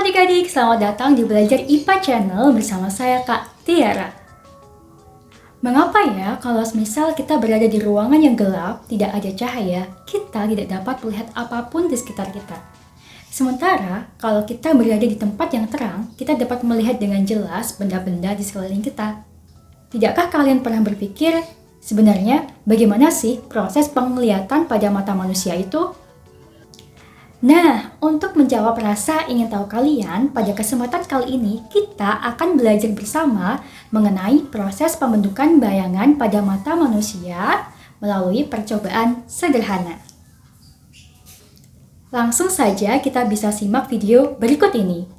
adik-adik, selamat datang di Belajar IPA Channel bersama saya Kak Tiara. Mengapa ya kalau misal kita berada di ruangan yang gelap, tidak ada cahaya, kita tidak dapat melihat apapun di sekitar kita? Sementara kalau kita berada di tempat yang terang, kita dapat melihat dengan jelas benda-benda di sekeliling kita. Tidakkah kalian pernah berpikir, sebenarnya bagaimana sih proses penglihatan pada mata manusia itu? Nah, untuk menjawab rasa ingin tahu kalian, pada kesempatan kali ini kita akan belajar bersama mengenai proses pembentukan bayangan pada mata manusia melalui percobaan sederhana. Langsung saja kita bisa simak video berikut ini.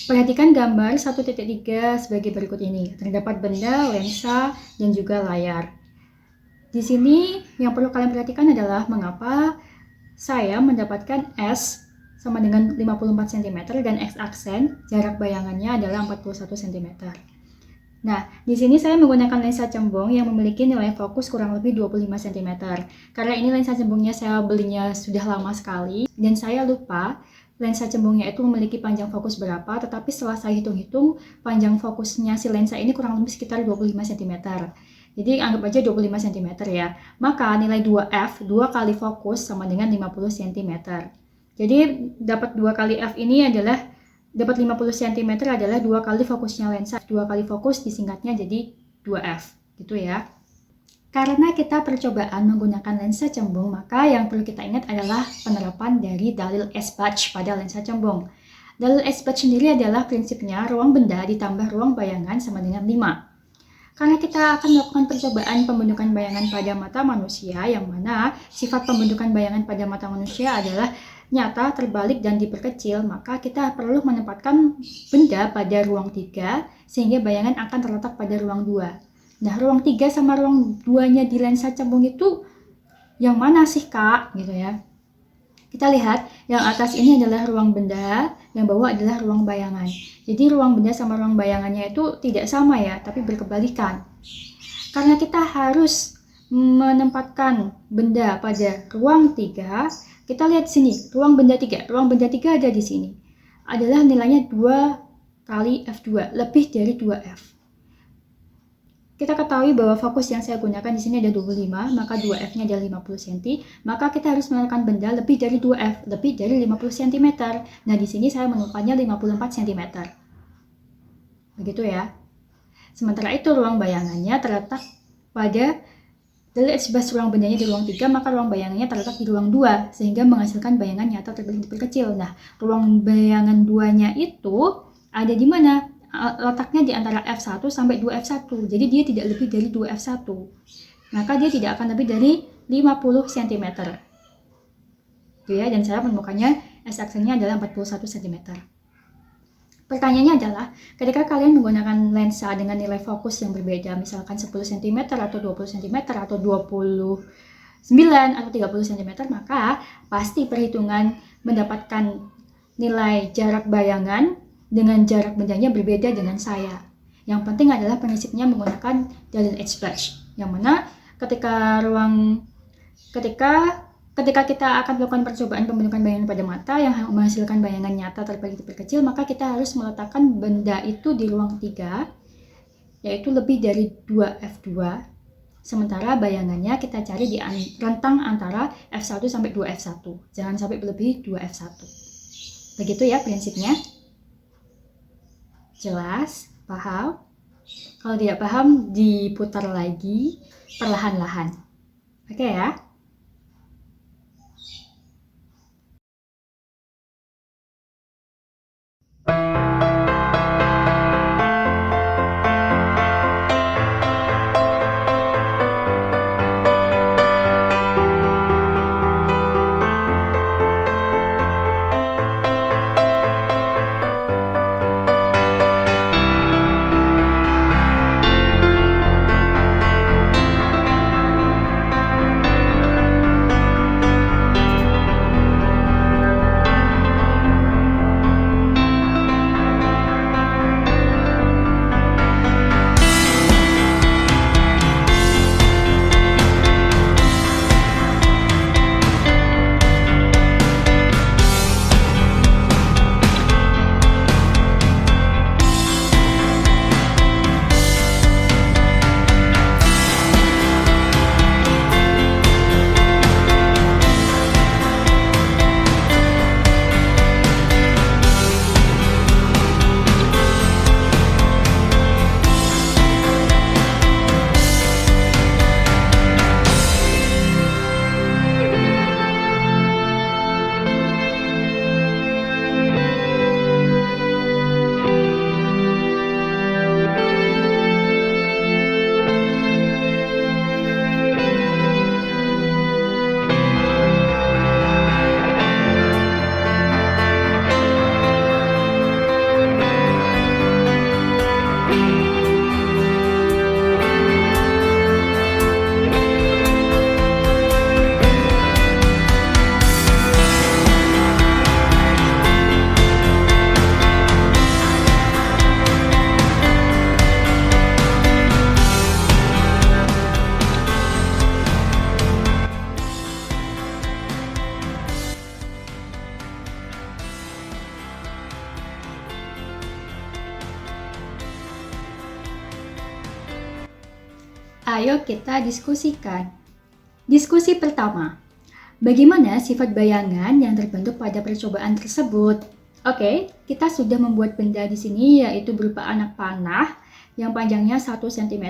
Perhatikan gambar 1.3 sebagai berikut ini. Terdapat benda, lensa, dan juga layar. Di sini yang perlu kalian perhatikan adalah mengapa saya mendapatkan S sama dengan 54 cm dan X aksen jarak bayangannya adalah 41 cm. Nah, di sini saya menggunakan lensa cembung yang memiliki nilai fokus kurang lebih 25 cm. Karena ini lensa cembungnya saya belinya sudah lama sekali dan saya lupa lensa cembungnya itu memiliki panjang fokus berapa, tetapi setelah saya hitung-hitung panjang fokusnya si lensa ini kurang lebih sekitar 25 cm. Jadi anggap aja 25 cm ya. Maka nilai 2F, 2 kali fokus sama dengan 50 cm. Jadi dapat 2 kali F ini adalah dapat 50 cm adalah 2 kali fokusnya lensa. 2 kali fokus disingkatnya jadi 2F gitu ya. Karena kita percobaan menggunakan lensa cembung, maka yang perlu kita ingat adalah penerapan dari dalil Esbach pada lensa cembung. Dalil Esbach sendiri adalah prinsipnya ruang benda ditambah ruang bayangan sama dengan 5. Karena kita akan melakukan percobaan pembentukan bayangan pada mata manusia, yang mana sifat pembentukan bayangan pada mata manusia adalah nyata, terbalik, dan diperkecil, maka kita perlu menempatkan benda pada ruang 3 sehingga bayangan akan terletak pada ruang 2. Nah, ruang 3 sama ruang 2-nya di lensa cembung itu yang mana sih, Kak? Gitu ya. Kita lihat, yang atas ini adalah ruang benda, yang bawah adalah ruang bayangan. Jadi ruang benda sama ruang bayangannya itu tidak sama ya, tapi berkebalikan. Karena kita harus menempatkan benda pada ruang 3, kita lihat sini, ruang benda 3. Ruang benda 3 ada di sini. Adalah nilainya 2 kali F2, lebih dari 2F. Kita ketahui bahwa fokus yang saya gunakan di sini ada 25, maka 2F-nya adalah 50 cm, maka kita harus meletakkan benda lebih dari 2F, lebih dari 50 cm. Nah, di sini saya menemukannya 54 cm. Begitu ya. Sementara itu ruang bayangannya terletak pada dalil Esbach ruang bendanya di ruang 3, maka ruang bayangannya terletak di ruang 2, sehingga menghasilkan bayangan nyata terbalik diperkecil. Nah, ruang bayangan 2-nya itu ada di mana? Letaknya di antara F1 sampai 2F1. Jadi dia tidak lebih dari 2F1. Maka dia tidak akan lebih dari 50 cm. Gitu ya, dan saya menemukannya S aksennya adalah 41 cm. Pertanyaannya adalah, ketika kalian menggunakan lensa dengan nilai fokus yang berbeda, misalkan 10 cm atau 20 cm atau 29 atau 30 cm, maka pasti perhitungan mendapatkan nilai jarak bayangan dengan jarak bendanya berbeda dengan saya. Yang penting adalah prinsipnya menggunakan dalil Esbach, yang mana ketika kita akan melakukan percobaan pembentukan bayangan pada mata yang menghasilkan bayangan nyata terbalik diperkecil, maka kita harus meletakkan benda itu di ruang 3, yaitu lebih dari 2F2. Sementara bayangannya kita cari di rentang antara F1 sampai 2F1. Jangan sampai lebih 2F1. Begitu ya prinsipnya. Jelas? Paham? Kalau tidak paham, diputar lagi perlahan-lahan. Oke ya? Ayo kita diskusikan. Diskusi pertama. Bagaimana sifat bayangan yang terbentuk pada percobaan tersebut? Oke, kita sudah membuat benda di sini yaitu berupa anak panah yang panjangnya 1 cm.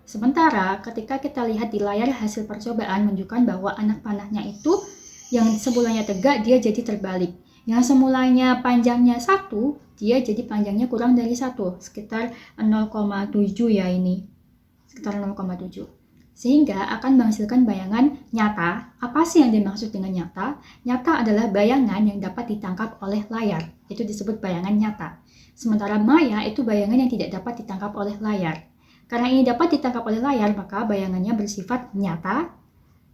Sementara ketika kita lihat di layar hasil percobaan menunjukkan bahwa anak panahnya itu yang semulanya tegak dia jadi terbalik. Yang semulanya panjangnya 1, dia jadi panjangnya kurang dari 1, sekitar 0,7 ya ini. Sekitar 0,7. Sehingga akan menghasilkan bayangan nyata. Apa sih yang dimaksud dengan nyata? Nyata adalah bayangan yang dapat ditangkap oleh layar. Itu disebut bayangan nyata. Sementara maya itu bayangan yang tidak dapat ditangkap oleh layar. Karena ini dapat ditangkap oleh layar, maka bayangannya bersifat nyata,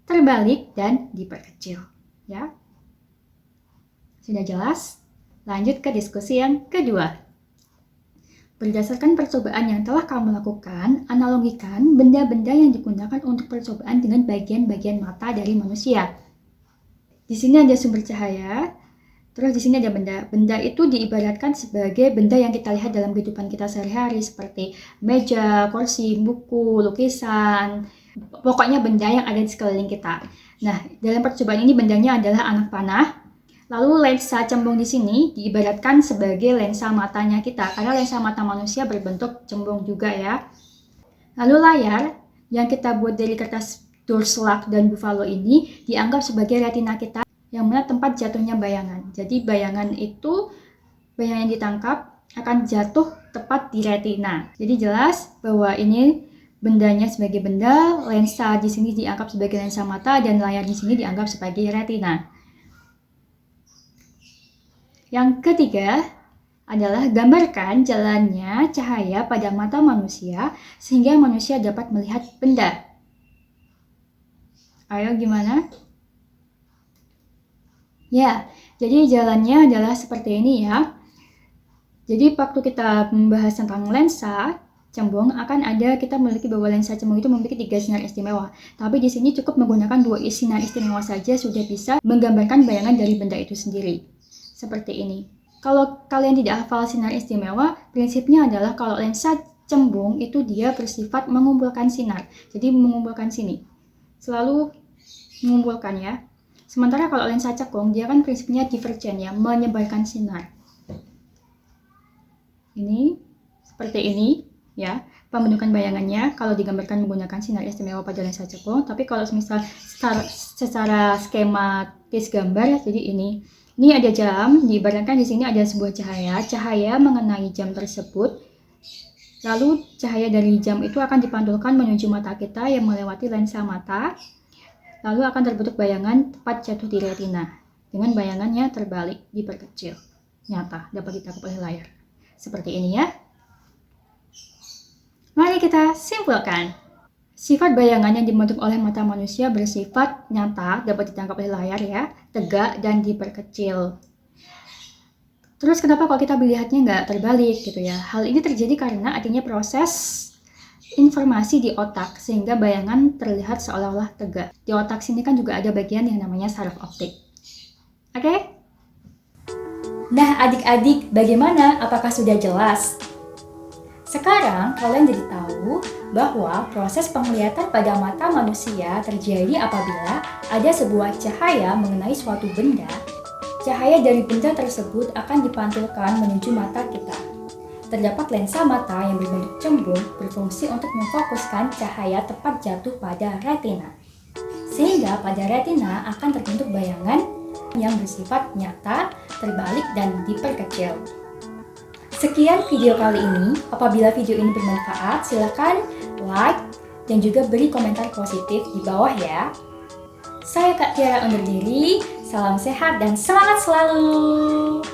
terbalik, dan diperkecil. Ya. Sudah jelas? Lanjut ke diskusi yang kedua. Berdasarkan percobaan yang telah kamu lakukan, analogikan benda-benda yang digunakan untuk percobaan dengan bagian-bagian mata dari manusia. Di sini ada sumber cahaya, terus di sini ada benda. Benda itu diibaratkan sebagai benda yang kita lihat dalam kehidupan kita sehari-hari seperti meja, kursi, buku, lukisan, pokoknya benda yang ada di sekeliling kita. Nah, dalam percobaan ini bendanya adalah anak panah. Lalu lensa cembung di sini diibaratkan sebagai lensa matanya kita, karena lensa mata manusia berbentuk cembung juga ya. Lalu layar yang kita buat dari kertas Durslak dan Buffalo ini dianggap sebagai retina kita, yang mana tempat jatuhnya bayangan. Jadi bayangan yang ditangkap akan jatuh tepat di retina. Jadi jelas bahwa ini bendanya sebagai benda, lensa di sini dianggap sebagai lensa mata, dan layar di sini dianggap sebagai retina. Yang ketiga adalah gambarkan jalannya cahaya pada mata manusia sehingga manusia dapat melihat benda. Ayo gimana? Ya, jadi jalannya adalah seperti ini ya. Jadi waktu kita membahas tentang lensa cembung kita memiliki bahwa lensa cembung itu memiliki 3 sinar istimewa. Tapi di sini cukup menggunakan 2 sinar istimewa saja sudah bisa menggambarkan bayangan dari benda itu sendiri. Seperti ini. Kalau kalian tidak hafal sinar istimewa, prinsipnya adalah kalau lensa cembung itu dia bersifat mengumpulkan sinar. Jadi mengumpulkan sini. Selalu mengumpulkan ya. Sementara kalau lensa cekung, dia kan prinsipnya divergen ya, menyebarkan sinar. Ini, seperti ini ya, pembentukan bayangannya kalau digambarkan menggunakan sinar istimewa pada lensa cekung. Tapi kalau misal secara skematis gambar, jadi ini. Ini ada jam, diibaratkan di sini ada sebuah cahaya mengenai jam tersebut. Lalu cahaya dari jam itu akan dipantulkan menuju mata kita yang melewati lensa mata. Lalu akan terbentuk bayangan tepat jatuh di retina. Dengan bayangannya terbalik, diperkecil. Nyata, dapat ditangkap oleh layar. Seperti ini ya. Mari kita simpulkan. Sifat bayangan yang dibentuk oleh mata manusia bersifat nyata, dapat ditangkap oleh layar ya, tegak dan diperkecil. Terus kenapa kalau kita melihatnya nggak terbalik gitu ya? Hal ini terjadi karena adanya proses informasi di otak sehingga bayangan terlihat seolah-olah tegak. Di otak sini kan juga ada bagian yang namanya saraf optik. Oke? Nah adik-adik, bagaimana? Apakah sudah jelas? Sekarang kalian jadi tahu bahwa proses penglihatan pada mata manusia terjadi apabila ada sebuah cahaya mengenai suatu benda. Cahaya dari benda tersebut akan dipantulkan menuju mata kita. Terdapat lensa mata yang berbentuk cembung berfungsi untuk memfokuskan cahaya tepat jatuh pada retina. Sehingga pada retina akan terbentuk bayangan yang bersifat nyata, terbalik, dan diperkecil. Sekian video kali ini. Apabila video ini bermanfaat, silakan like dan juga beri komentar positif di bawah ya. Saya Kak Tiara undur diri. Salam sehat dan semangat selalu.